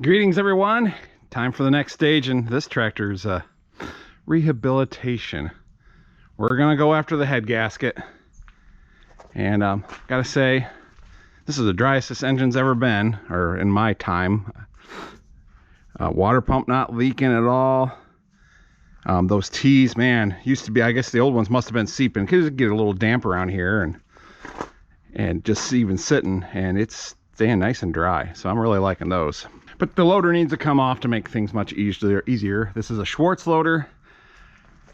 Greetings everyone. Time for the next stage in this tractor's rehabilitation. We're gonna go after the head gasket. And gotta say, this is the driest this engine's ever been, or in my time. Water pump not leaking at all. Those T's, man, used to be, I guess the old ones must have been seeping. Could get a little damp around here and just even sitting, and it's staying nice and dry. So I'm really liking those. But the loader needs to come off to make things much easier. This is a Schwartz loader,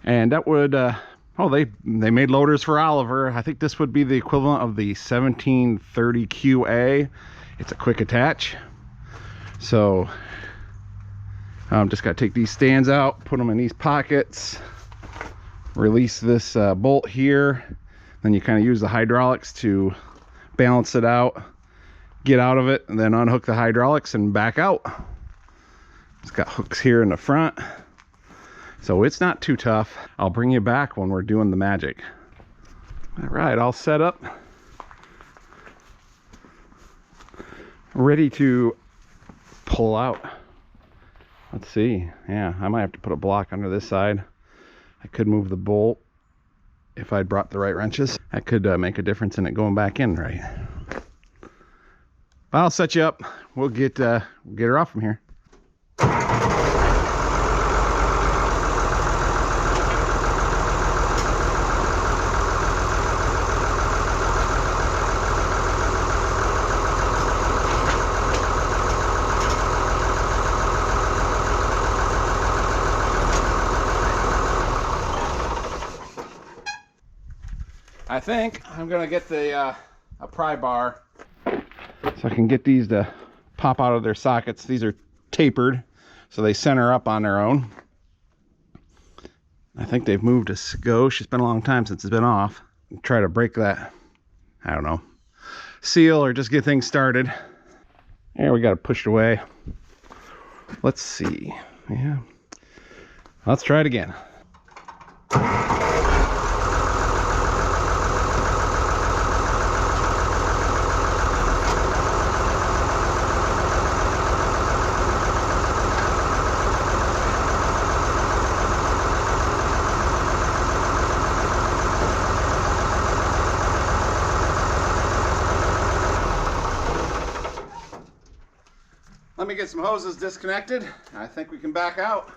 and that would they made loaders for Oliver. I think this would be the equivalent of the 1730 QA. It's a quick attach. So just got to take these stands out, put them in these pockets, release this bolt here, then you kind of use the hydraulics to balance it out, get out of it, and then unhook the hydraulics and back out. It's got hooks here in the front, so it's not too tough. I'll bring you back when we're doing the magic. All right, all set up, ready to pull out. Let's see. Yeah, I might have to put a block under this side. I could move the bolt if I'd brought the right wrenches. That could make a difference in it going back in right. I'll set you up. We'll get her off from here. I think I'm gonna get the a pry bar so I can get these to pop out of their sockets. These are tapered, so they center up on their own. I think they've moved a skosh. It's been a long time since it's been off. Try to break that, I don't know, seal or just get things started. There, we got it pushed away. Let's see. Yeah, let's try it again. Let me get some hoses disconnected. I think we can back out.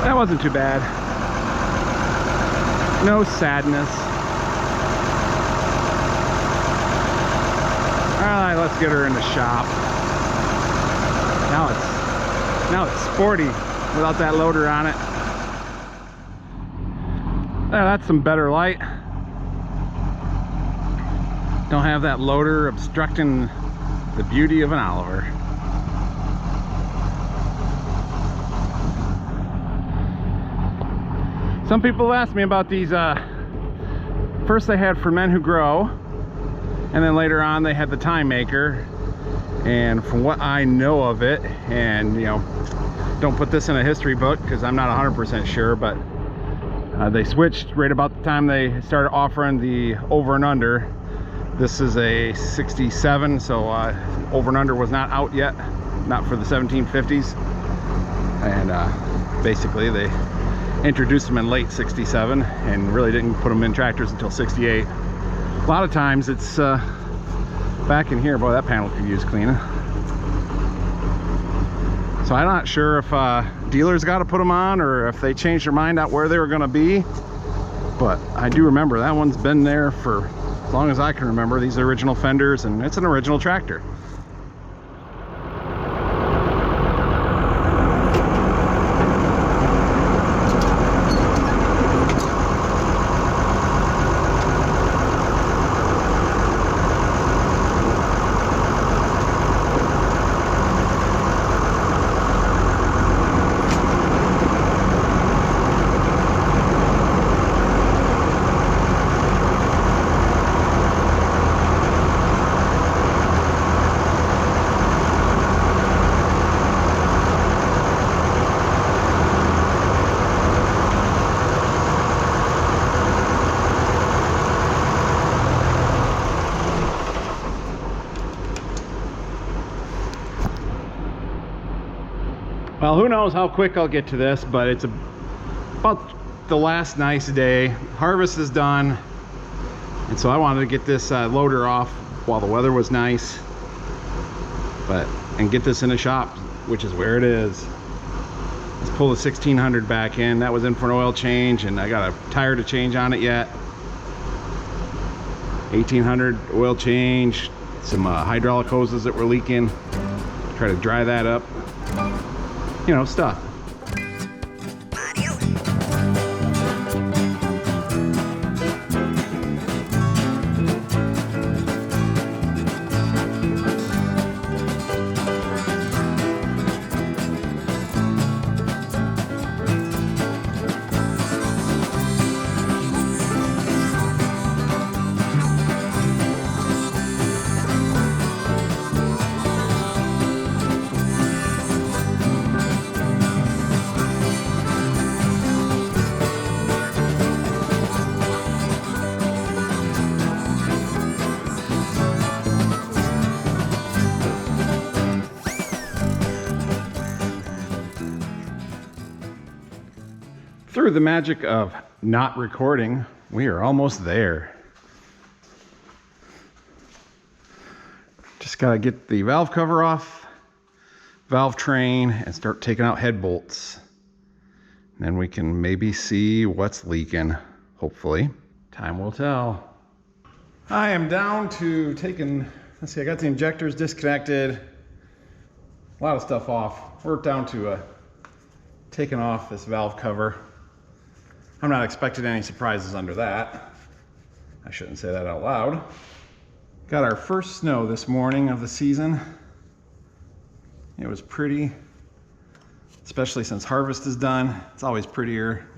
That wasn't too bad. No sadness. All right, let's get her in the shop. Now it's sporty without that loader on it. There, that's some better light. Don't have that loader obstructing the beauty of an Oliver. Some people asked me about these. First they had For Men Who Grow, and then later on they had the Time Maker. And from what I know of it, and you know, don't put this in a history book because I'm not 100% sure, but they switched right about the time they started offering the over and under. This is a 67, so over and under was not out yet, not for the 1750s. And basically they introduced them in late 67 and really didn't put them in tractors until 68. A lot of times it's back in here. Boy, that panel could use cleaning. So I'm not sure if dealers got to put them on or if they changed their mind out where they were going to be, but I do remember that one's been there for as long as I can remember. These are original fenders, and it's an original tractor. Well, who knows how quick I'll get to this, but it's about the last nice day. Harvest is done, and so I wanted to get this loader off while the weather was nice, and get this in the shop, which is where it is. Let's pull the 1600 back in. That was in for an oil change, and I got a tire to change on it yet. 1800 oil change, some hydraulic hoses that were leaking. Try to dry that up, you know, stuff. Through the magic of not recording, we are almost there. Just gotta get the valve cover off, valve train, and start taking out head bolts. And then we can maybe see what's leaking, hopefully. Time will tell. I am down to taking, let's see, I got the injectors disconnected, a lot of stuff off. We're down to taking off this valve cover. I'm not expecting any surprises under that. I shouldn't say that out loud. Got our first snow this morning of the season. It was pretty, especially since harvest is done. It's always prettier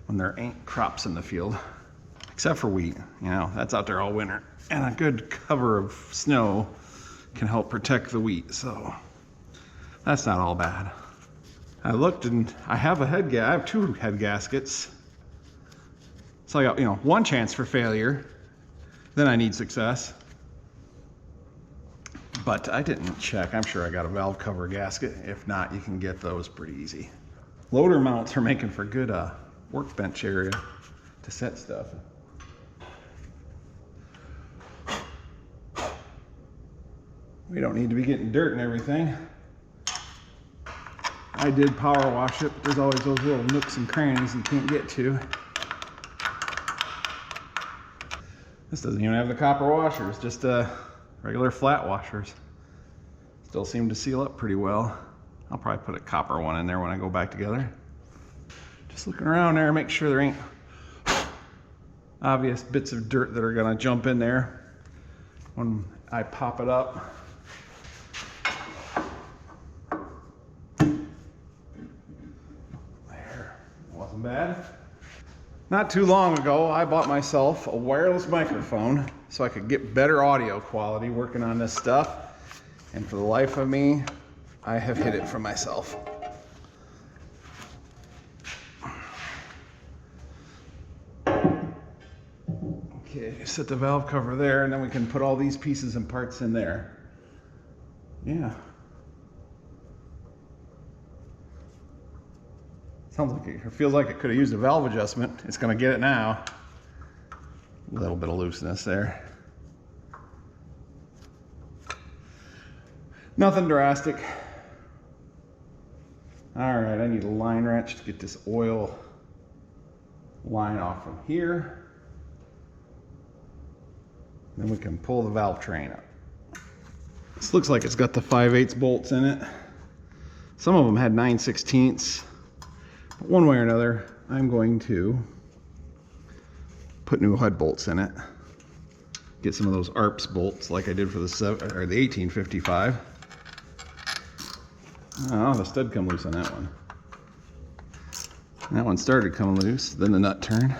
when there ain't crops in the field, except for wheat. You know, that's out there all winter. And a good cover of snow can help protect the wheat, so that's not all bad. I looked and I have I have 2 head gaskets. So I got, you know, 1 chance for failure, then I need success. But I didn't check. I'm sure I got a valve cover gasket. If not, you can get those pretty easy. Loader mounts are making for good workbench area to set stuff. We don't need to be getting dirt and everything. I did power wash it, but there's always those little nooks and crannies you can't get to. This doesn't even have the copper washers, just regular flat washers. Still seem to seal up pretty well. I'll probably put a copper one in there when I go back together. Just looking around there, make sure there ain't obvious bits of dirt that are gonna jump in there when I pop it up. There, wasn't bad. Not too long ago, I bought myself a wireless microphone so I could get better audio quality working on this stuff. And for the life of me, I have hid it from myself. Okay, set the valve cover there, and then we can put all these pieces and parts in there. Yeah. Sounds like it feels like it could have used a valve adjustment. It's going to get it now. A little bit of looseness there. Nothing drastic. All right, I need a line wrench to get this oil line off from here. Then we can pull the valve train up. This looks like it's got the 5/8 bolts in it. Some of them had 9/16. One way or another, I'm going to put new head bolts in it. Get some of those ARPS bolts like I did for the 1855. Oh, the stud come loose on that one. That one started coming loose, then the nut turned.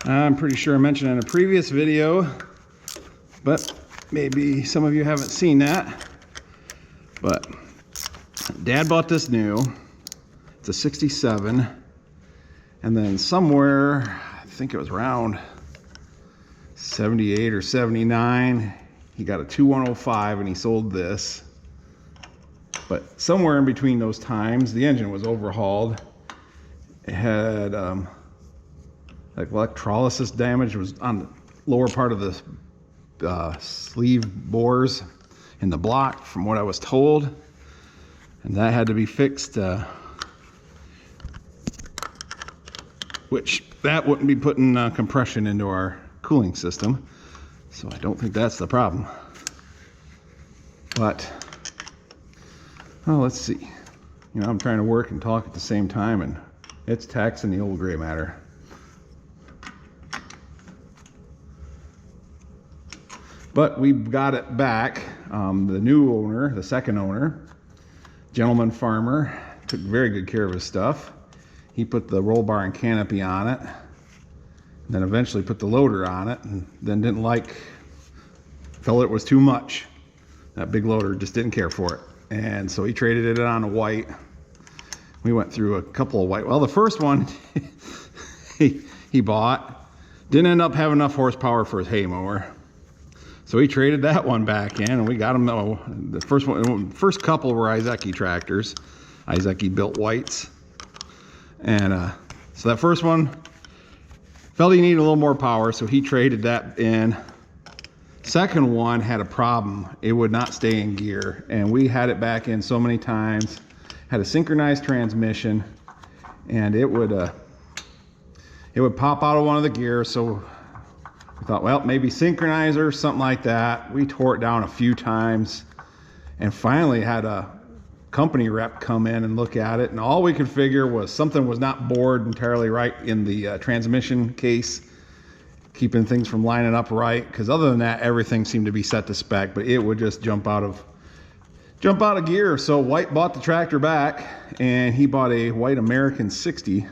I'm pretty sure I mentioned in a previous video, but maybe some of you haven't seen that. But Dad bought this new. It's a 67. And then somewhere, I think it was around 78 or 79, he got a 2105 and he sold this. But somewhere in between those times, the engine was overhauled. It had like electrolysis damage. It was on the lower part of the sleeve bores in the block, from what I was told, and that had to be fixed. Which that wouldn't be putting compression into our cooling system, so I don't think that's the problem. But well, let's see. You know, I'm trying to work and talk at the same time, and it's taxing the old gray matter. But we got it back. The new owner, the second owner, gentleman farmer, took very good care of his stuff. He put the roll bar and canopy on it, then eventually put the loader on it, and then felt it was too much. That big loader just didn't care for it, and so he traded it on a white. We went through a couple of white. Well, the first one he bought didn't end up having enough horsepower for his hay mower, so he traded that one back in, and we got him. The first couple were Izeki tractors. Izeki built whites. And so that first one felt he needed a little more power, so he traded that in. Second one had a problem. It would not stay in gear, and we had it back in so many times. Had a synchronized transmission, and it would pop out of one of the gears. So we thought, well, maybe synchronizer, something like that. We tore it down a few times, and finally had a company rep come in and look at it, and all we could figure was something was not bored entirely right in the transmission case, keeping things from lining up right, because other than that, everything seemed to be set to spec, but it would just jump out of gear. So White bought the tractor back, and he bought a white American 60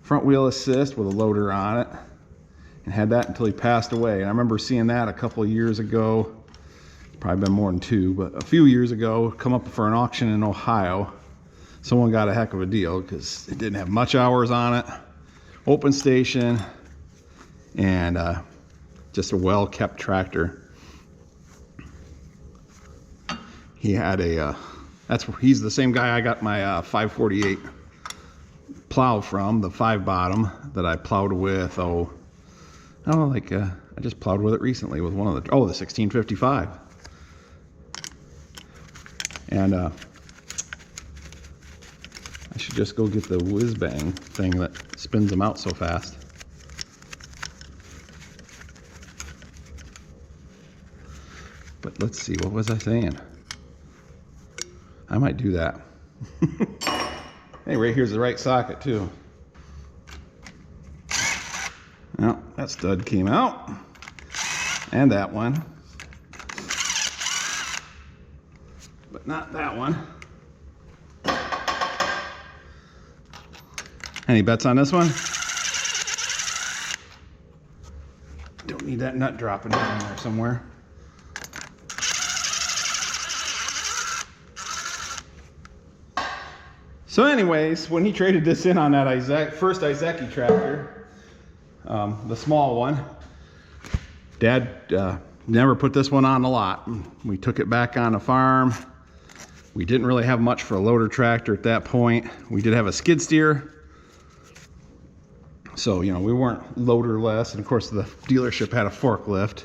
front wheel assist with a loader on it, and had that until he passed away. And I remember seeing that a couple of years ago, probably been more than 2, but a few years ago, come up for an auction in Ohio. Someone got a heck of a deal because it didn't have much hours on it, open station, and just a well-kept tractor. He had he's the same guy I got my 548 plow from, the 5-bottom that I plowed with. I just plowed with it recently with one of the 1655. And I should just go get the whiz bang thing that spins them out so fast. But let's see, what was I saying? I might do that. Hey, right here's the right socket too. Well, that stud came out, and that one. But not that one. Any bets on this one? Don't need that nut dropping down there somewhere. So anyways, when he traded this in on that first Izeki tractor, the small one, Dad never put this one on the lot. We took it back on the farm. We didn't really have much for a loader tractor at that point. We did have a skid steer. So, you know, we weren't loaderless. And of course, the dealership had a forklift.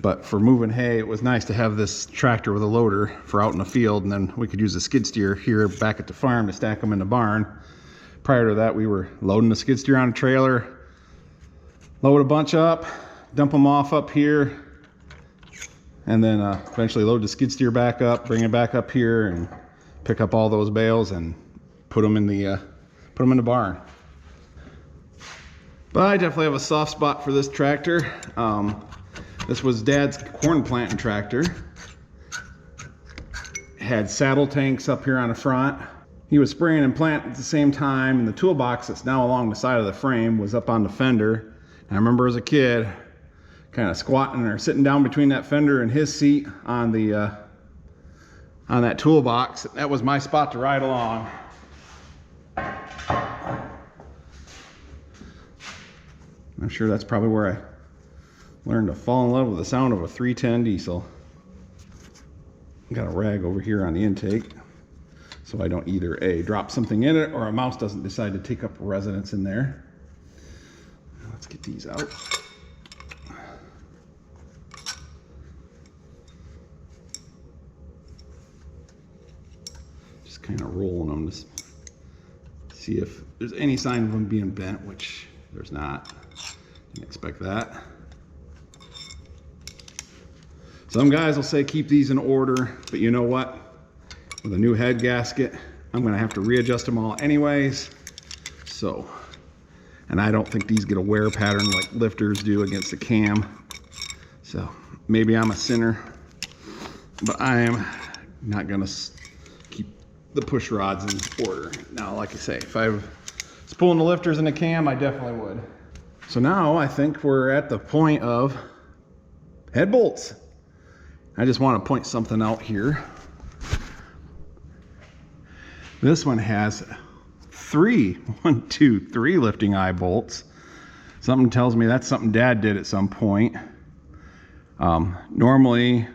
But for moving hay, it was nice to have this tractor with a loader for out in the field. And then we could use the skid steer here back at the farm to stack them in the barn. Prior to that, we were loading the skid steer on a trailer, load a bunch up, dump them off up here, and then eventually load the skid steer back up, bring it back up here, and pick up all those bales and put them in the barn. But I definitely have a soft spot for this tractor. This was Dad's corn planting tractor. It had saddle tanks up here on the front. He was spraying and planting at the same time, and the toolbox that's now along the side of the frame was up on the fender. And I remember as a kid kind of squatting or sitting down between that fender and his seat on that toolbox. That was my spot to ride along. I'm sure that's probably where I learned to fall in love with the sound of a 310 diesel. got a rag over here on the intake, so I don't either A, drop something in it, or a mouse doesn't decide to take up residence in there. Let's get these out. Just kind of rolling them to see if there's any sign of them being bent, which there's not. Didn't expect that. Some guys will say keep these in order, but you know what? With a new head gasket, I'm gonna have to readjust them all anyways. So, and I don't think these get a wear pattern like lifters do against the cam. So maybe I'm a sinner, but I am not gonna keep the push rods in order. Now, like I say, if I was pulling the lifters in the cam, I definitely would. So now I think we're at the point of head bolts. I just want to point something out here. This one has three lifting eye bolts. Something tells me that's something Dad did at some point. Normally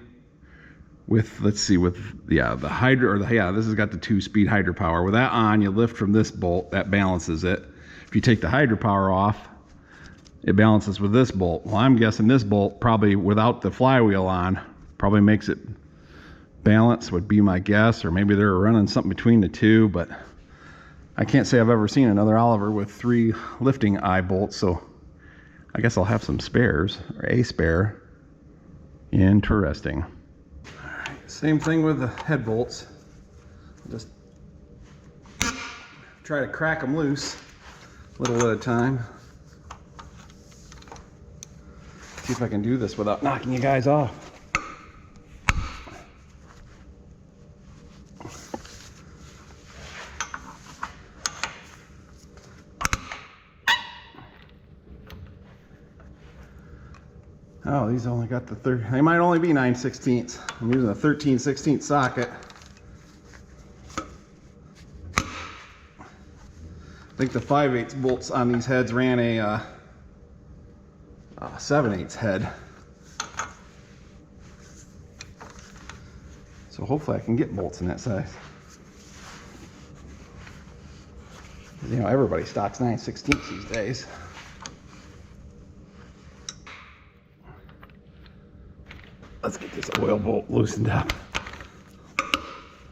with, let's see, with the hydro, or this has got the 2-speed hydro power. With that on, you lift from this bolt, that balances it. If you take the hydro power off, it balances with this bolt. Well, I'm guessing this bolt, probably without the flywheel on, probably makes it balance, would be my guess, or maybe they're running something between the two, but I can't say I've ever seen another Oliver with 3 lifting eye bolts, so I guess I'll have some spares, or a spare. Interesting. All right, same thing with the head bolts. Just try to crack them loose a little at a time. See if I can do this without knocking you guys off. Oh, these only got the they might only be 9/16. I'm using a 13/16 socket. I think the 5/8 bolts on these heads ran a 7/8 head. So hopefully I can get bolts in that size. You know, everybody stocks 9/16 these days. Let's get this oil bolt loosened up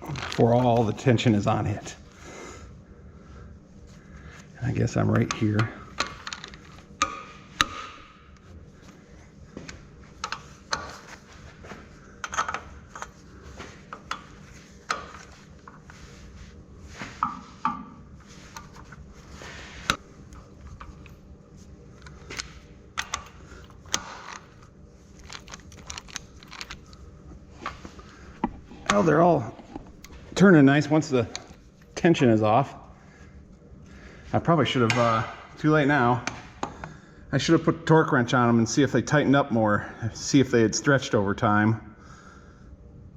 before all the tension is on it. And I guess I'm right here. Well, they're all turning nice once the tension is off. I probably should have, too late now. I should have put a torque wrench on them and see if they tightened up more, see if they had stretched over time.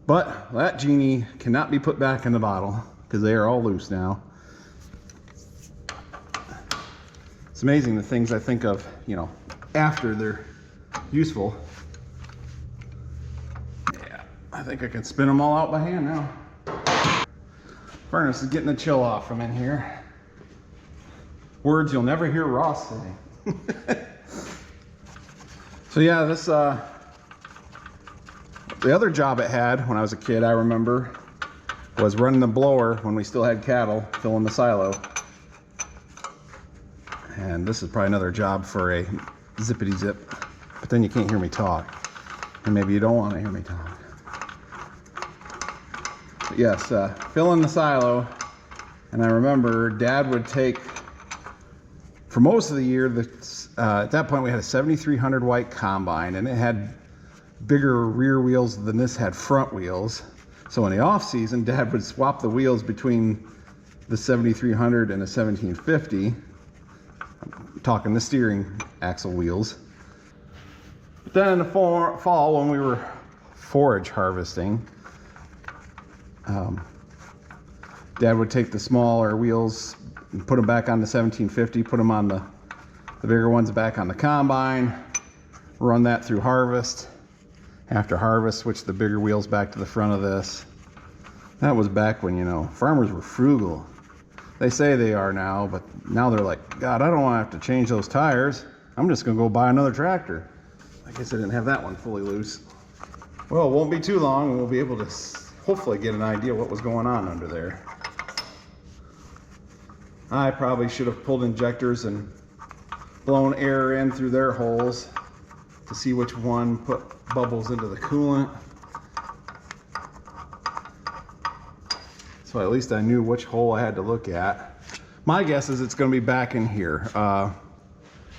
But that genie cannot be put back in the bottle because they are all loose now. It's amazing the things I think of, you know, after they're useful. I think I can spin them all out by hand now. Furnace is getting the chill off from in here. Words you'll never hear Ross say. So yeah, this, the other job it had when I was a kid, I remember, was running the blower when we still had cattle, filling the silo. And this is probably another job for a zippity zip, but then you can't hear me talk. And maybe you don't want to hear me talk. Yes, filling the silo, and I remember Dad would take, for most of the year, at that point we had a 7300 white combine, and it had bigger rear wheels than this had front wheels. So in the off season, Dad would swap the wheels between the 7300 and the 1750. I'm talking the steering axle wheels. But then in the fall when we were forage harvesting, Dad would take the smaller wheels and put them back on the 1750, put them on the bigger ones back on the combine, run that through harvest, After harvest, switch the bigger wheels back to the front of this. That was back when, you know, farmers were frugal. They say they are now, but now they're like, God, I don't want to have to change those tires. I'm just going to go buy another tractor. I guess I didn't have that one fully loose. Well, it won't be too long and we'll be able to hopefully get an idea what was going on under there. I probably should have pulled injectors and blown air in through their holes to see which one put bubbles into the coolant. So at least I knew which hole I had to look at. My guess is it's going to be back in here.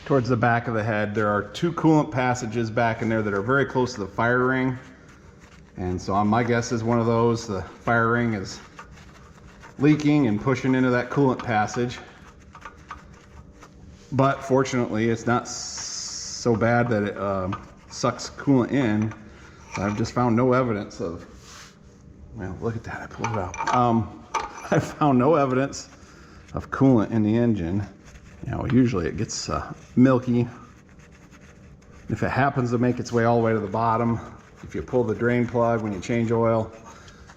Towards the back of the head, there are 2 coolant passages back in there that are very close to the fire ring. And so my guess is one of those, the fire ring is leaking and pushing into that coolant passage. But fortunately, it's not so bad that it sucks coolant in. I've just found no evidence of, well, look at that, I pulled it out. I found no evidence of coolant in the engine. You know, usually it gets milky. If it happens to make its way all the way to the bottom, if you pull the drain plug when you change oil,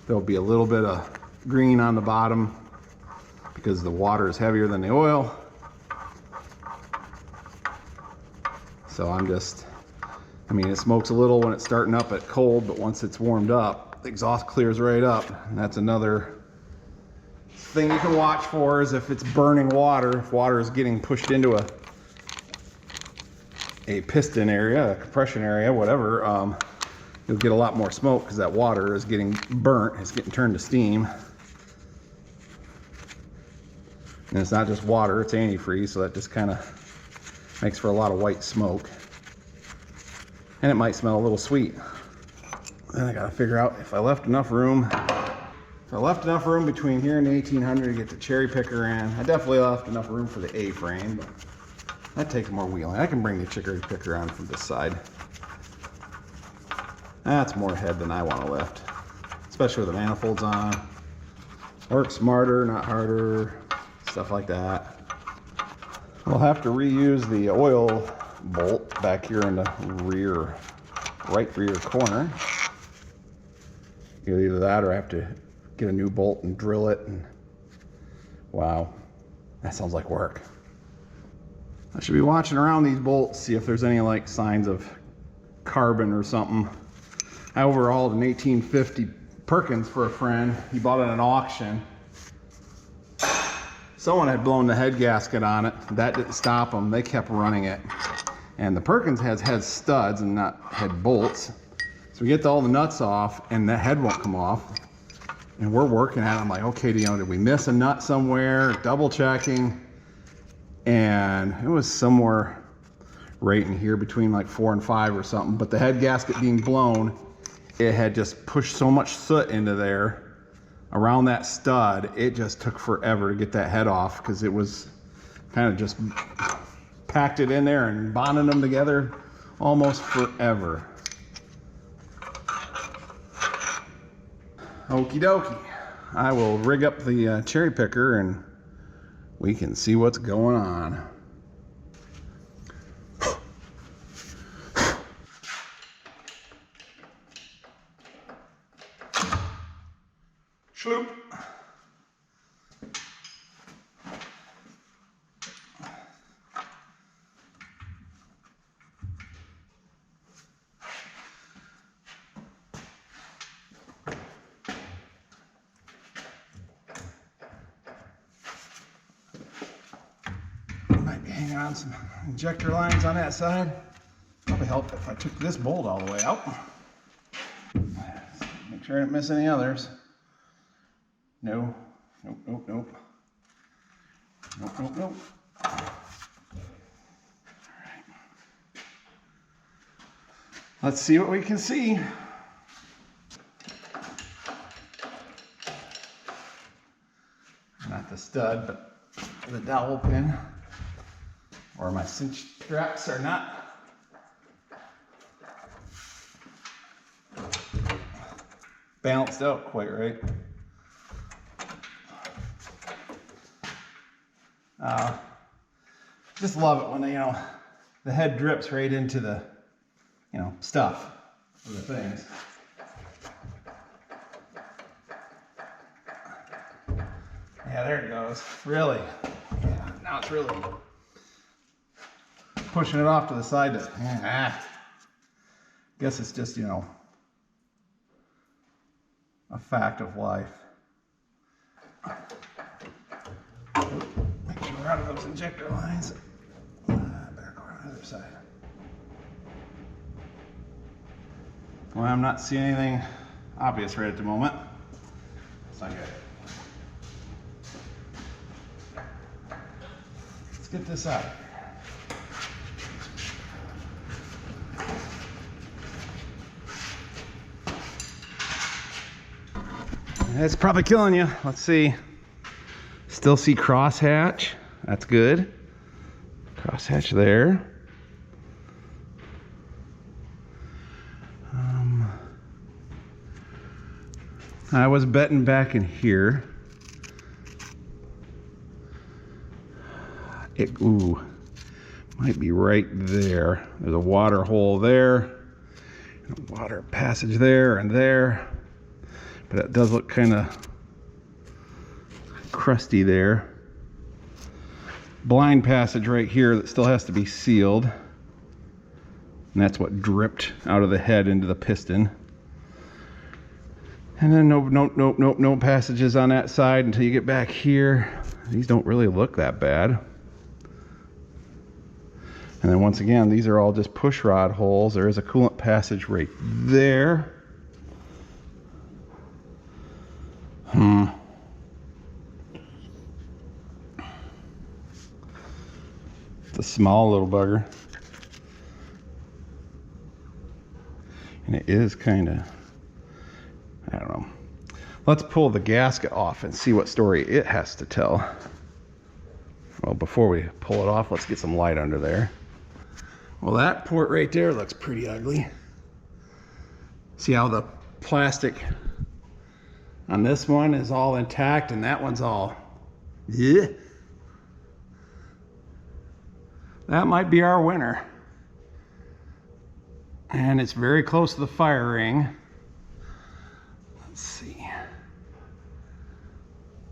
there'll be a little bit of green on the bottom because the water is heavier than the oil. So I mean, it smokes a little when it's starting up at cold, but once it's warmed up, the exhaust clears right up. And that's another thing you can watch for, is if it's burning water, if water is getting pushed into a piston area, a compression area, whatever, you'll get a lot more smoke because that water is getting burnt, it's getting turned to steam. And it's not just water, it's antifreeze, so that just kind of makes for a lot of white smoke. And it might smell a little sweet. Then I gotta figure out if I left enough room. If I left enough room between here and the 1800 to get the cherry picker in. I definitely left enough room for the A-frame, but that takes more wheeling. I can bring the cherry picker on from this side. That's more head than I want to lift, especially with the manifolds on. Work smarter, not harder, stuff like that. We'll have to reuse the oil bolt back here in the right rear corner. Either that or I have to get a new bolt and drill it. And wow, that sounds like work. I should be watching around these bolts, see if there's any like signs of carbon or something. I overhauled an 1850 Perkins for a friend. He bought it at an auction. Someone had blown the head gasket on it. That didn't stop them. They kept running it. And the Perkins has studs and not head bolts. So we get all the nuts off and the head won't come off. And we're working at it. I'm like, okay, you know, did we miss a nut somewhere? Double checking. And it was somewhere right in here between like 4 and 5 or something. But the head gasket being blown, it had just pushed so much soot into there around that stud. It just took forever to get that head off because it was kind of just packed it in there and bonded them together almost forever. Okie dokie. I will rig up the cherry picker and we can see what's going on. Schloop. Might be hanging on some injector lines on that side. Probably help if I took this bolt all the way out. Make sure I didn't miss any others. No, nope, nope, nope. Nope, nope, nope. All right. Let's see what we can see. Not the stud, but the dowel pin. Or my cinch straps are not balanced out quite right. Just love it when the head drips right into the, stuff. of the things. Yeah, there it goes. Really? Yeah, now it's really pushing it off to the side. Guess it's just, you know, a fact of life. Make sure we're out of those injector lines. Better go on the other side. Well, I'm not seeing anything obvious right at the moment. It's not good. Let's get this out. It's probably killing you. Let's see. Still see crosshatch. That's good. Crosshatch there. I was betting back in here. Ooh, might be right there. There's a water hole there, and a water passage there and there. But it does look kind of crusty there. Blind passage right here that still has to be sealed. And that's what dripped out of the head into the piston. And then no passages on that side until you get back here. These don't really look that bad. And then once again, these are all just push rod holes. There is a coolant passage right there. It's a small little bugger. And it is kind of, I don't know. Let's pull the gasket off and see what story it has to tell. Well, before we pull it off, let's get some light under there. Well, that port right there looks pretty ugly. See how the plastic on this one is all intact and that one's all, yeah. That might be our winner. And it's very close to the fire ring. Let's see.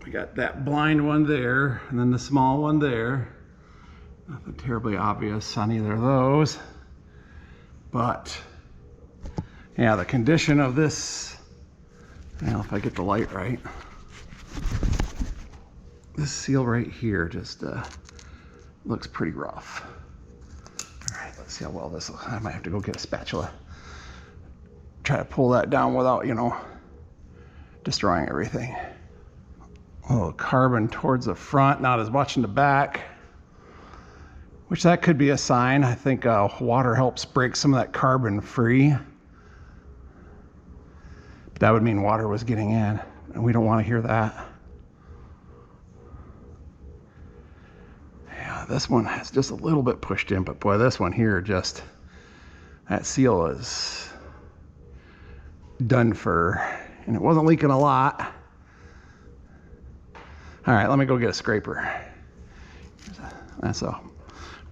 We got that blind one there, and then the small one there. Nothing terribly obvious on either of those. But, yeah, the condition of this, well, if I get the light right, this seal right here just looks pretty rough. All right, let's see how well this will. I might have to go get a spatula. Try to pull that down without, you know, destroying everything. A little carbon towards the front, not as much in the back, which that could be a sign. I think water helps break some of that carbon free. But that would mean water was getting in, and we don't want to hear that. Yeah, this one has just a little bit pushed in, but boy, this one here just, that seal is done for, and it wasn't leaking a lot. All right, let me go get a scraper. That's a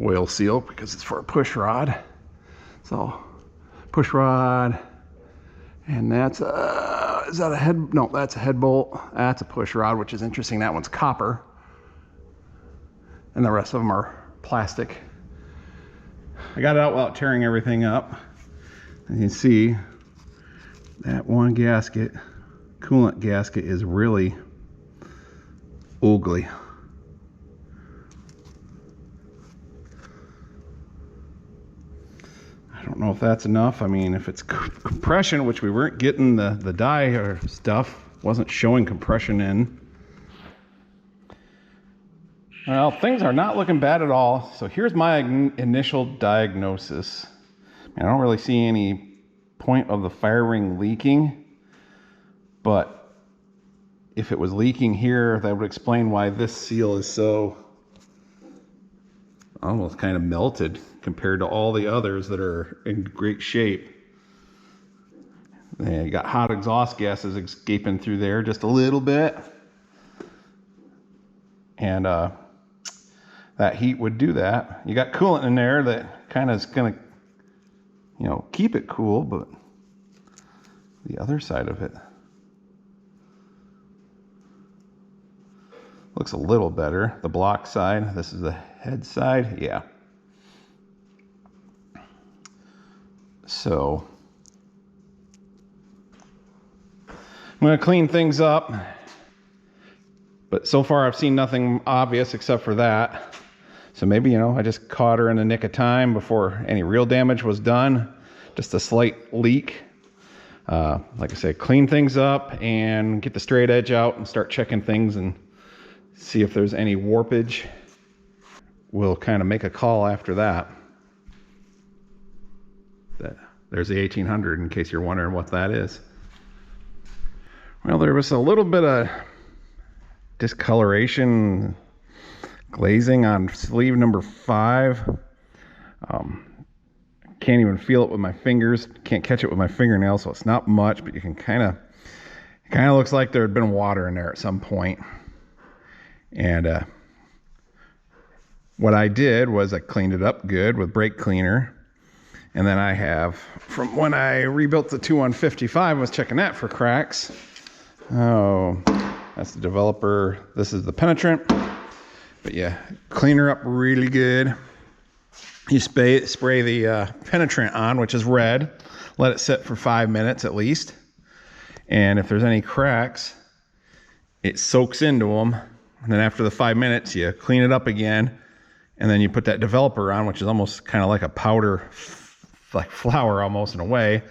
oil seal because it's for a push rod. So push rod, and that's is that a head? No, that's a head bolt. That's a push rod, which is interesting. That one's copper, and the rest of them are plastic. I got it out without tearing everything up. As you can see, that one gasket, coolant gasket, is really ugly. I don't know if that's enough. I mean, if it's compression, which we weren't getting, the dye or stuff wasn't showing compression in. Well, things are not looking bad at all. So here's my initial diagnosis. I don't really see any point of the fire ring leaking, but if it was leaking here, that would explain why this seal is so almost kind of melted compared to all the others that are in great shape. You got hot exhaust gases escaping through there just a little bit. And that heat would do that. You got coolant in there that kind of is going to, you know, keep it cool, but the other side of it. Looks a little better. The block side, this is the head side, yeah. So I'm gonna clean things up, but so far I've seen nothing obvious except for that. So maybe, you know, I just caught her in the nick of time before any real damage was done. Just a slight leak. Like I said, clean things up and get the straight edge out and start checking things and see if there's any warpage. We'll kind of make a call after that. There's the 1800 in case you're wondering what that is. Well, there was a little bit of discoloration, glazing on sleeve number 5. Can't even feel it with my fingers. Can't catch it with my fingernails, so it's not much, but you can kind of, it kind of looks like there had been water in there at some point. And what I did was I cleaned it up good with brake cleaner. And then I have, from when I rebuilt the 2155, I was checking that for cracks. Oh, that's the developer. This is the penetrant. But yeah, clean her up really good. You spray the penetrant on, which is red. Let it sit for 5 minutes at least. And if there's any cracks, it soaks into them. And then after the 5 minutes, you clean it up again. And then you put that developer on, which is almost kind of like a powder, like flour almost in a way.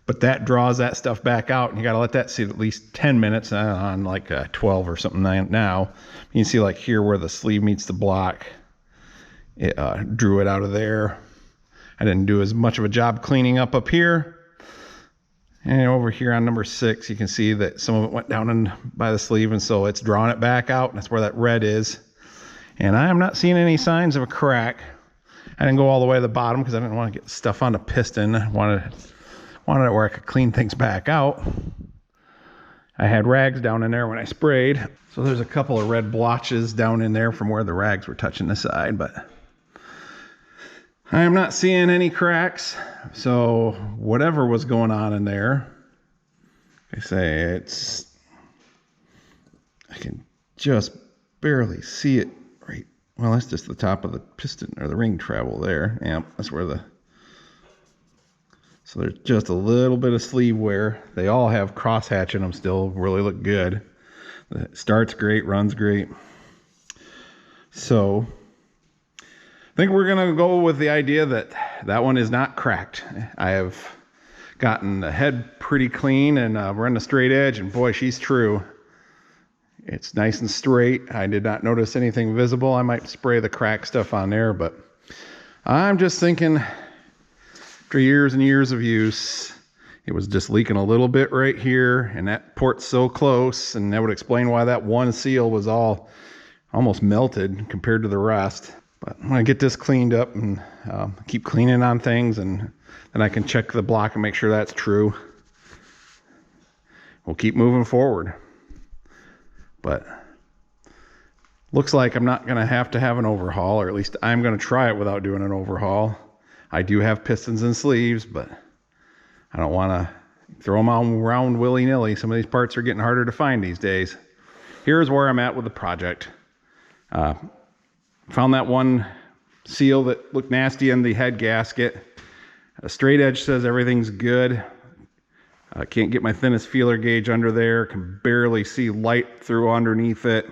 But that draws that stuff back out, and you got to let that sit at least 10 minutes on like 12 or something now. You can see like here where the sleeve meets the block, it drew it out of there. I didn't do as much of a job cleaning up here. And over here on number 6, you can see that some of it went down in by the sleeve, and so it's drawing it back out, and that's where that red is. And I am not seeing any signs of a crack. I didn't go all the way to the bottom because I didn't want to get stuff on the piston. I wanted it where I could clean things back out. I had rags down in there when I sprayed. So there's a couple of red blotches down in there from where the rags were touching the side, but I am not seeing any cracks. So whatever was going on in there, like I say, I can just barely see it right. Well, that's just the top of the piston or the ring travel there. Yeah, that's where so there's just a little bit of sleeve wear. They all have crosshatch in them still, really look good. It starts great, runs great. So I think we're gonna go with the idea that that one is not cracked. I have gotten the head pretty clean, and we're on the straight edge, and boy, she's true. It's nice and straight. I did not notice anything visible. I might spray the crack stuff on there, but I'm just thinking after years and years of use, it was just leaking a little bit right here, and that port's so close, and that would explain why that one seal was almost melted compared to the rest. But I'm gonna get this cleaned up and keep cleaning on things, and then I can check the block and make sure that's true. We'll keep moving forward. But looks like I'm not going to have an overhaul, or at least I'm going to try it without doing an overhaul. I do have pistons and sleeves, but I don't want to throw them all around willy-nilly. Some of these parts are getting harder to find these days. Here's where I'm at with the project. Found that one seal that looked nasty in the head gasket. A straight edge says everything's good. I can't get my thinnest feeler gauge under there. Can barely see light through underneath it.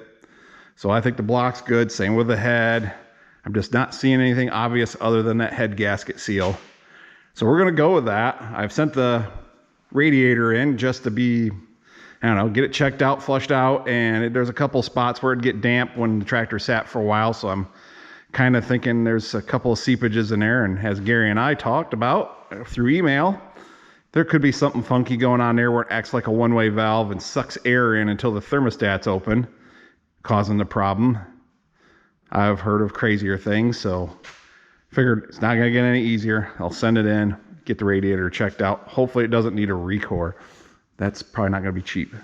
So I think the block's good. Same with the head. I'm just not seeing anything obvious other than that head gasket seal. So we're going to go with that. I've sent the radiator in just to be, I don't know, get it checked out, flushed out. And there's a couple spots where it'd get damp when the tractor sat for a while. So I'm kind of thinking there's a couple of seepages in there. And as Gary and I talked about through email, there could be something funky going on there where it acts like a one-way valve and sucks air in until the thermostat's open, causing the problem. I've heard of crazier things, so figured it's not going to get any easier. I'll send it in, get the radiator checked out. Hopefully it doesn't need a recore. That's probably not going to be cheap.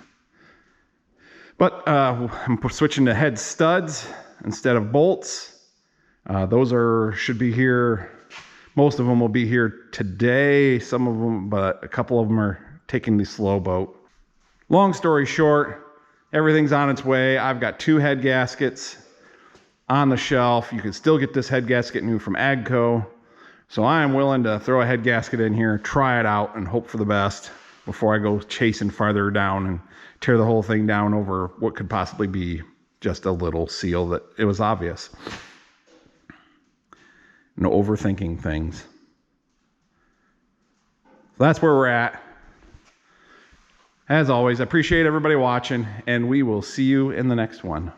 But I'm switching to head studs instead of bolts. Those should be here. Most of them will be here today. Some of them, but a couple of them are taking the slow boat. Long story short, everything's on its way. I've got 2 head gaskets on the shelf. You can still get this head gasket new from Agco. So I am willing to throw a head gasket in here, try it out, and hope for the best before I go chasing farther down and tear the whole thing down over what could possibly be just a little seal that it was obvious. No overthinking things. So that's where we're at. As always, I appreciate everybody watching, and we will see you in the next one.